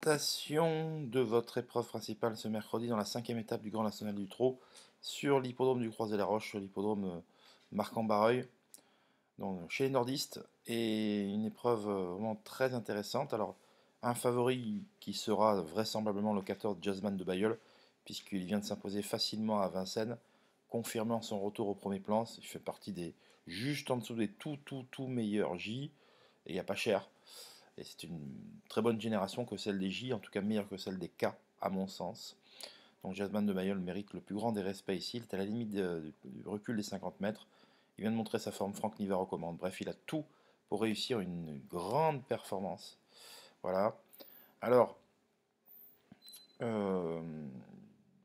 Présentation de votre épreuve principale ce mercredi dans la 5e étape du Grand National du Trot sur l'hippodrome du Croisé-la-Roche, l'hippodrome Marc-en-Barreuil, donc chez les nordistes, et une épreuve vraiment très intéressante. Alors, un favori qui sera vraisemblablement le 14 Jazzman de Bayeul, puisqu'il vient de s'imposer facilement à Vincennes, confirmant son retour au premier plan. Il fait partie des juste en dessous des tout meilleurs J, et il n'y a pas cher. Et c'est une très bonne génération que celle des J, en tout cas meilleure que celle des K, à mon sens. Donc Jasmine de Mayol mérite le plus grand des respects ici. Il est à la limite du recul des 50 mètres. Il vient de montrer sa forme, Franck Niva recommande. Bref, il a tout pour réussir une grande performance. Voilà. Alors, euh,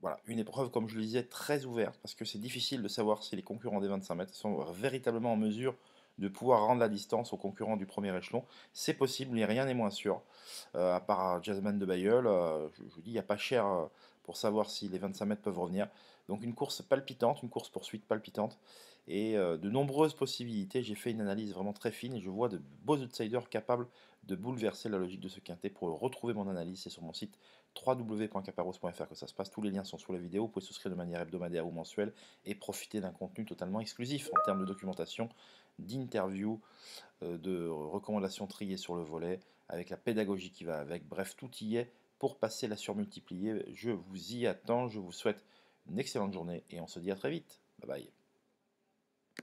voilà, une épreuve, comme je le disais, très ouverte, parce que c'est difficile de savoir si les concurrents des 25 mètres sont véritablement en mesure de pouvoir rendre la distance aux concurrents du premier échelon. C'est possible, mais rien n'est moins sûr. À part Jazzman de Bayeul, je vous dis, il n'y a pas cher pour savoir si les 25 mètres peuvent revenir. Donc une course palpitante, une course poursuite palpitante, et de nombreuses possibilités. J'ai fait une analyse vraiment très fine, et je vois de beaux outsiders capables de bouleverser la logique de ce quintet. Pour retrouver mon analyse, c'est sur mon site www.caparros.fr que ça se passe. Tous les liens sont sous la vidéo. Vous pouvez souscrire de manière hebdomadaire ou mensuelle et profiter d'un contenu totalement exclusif en termes de documentation, d'interviews, de recommandations triées sur le volet, avec la pédagogie qui va avec. Bref, tout y est pour passer la surmultipliée. Je vous y attends. Je vous souhaite une excellente journée et on se dit à très vite. Bye bye.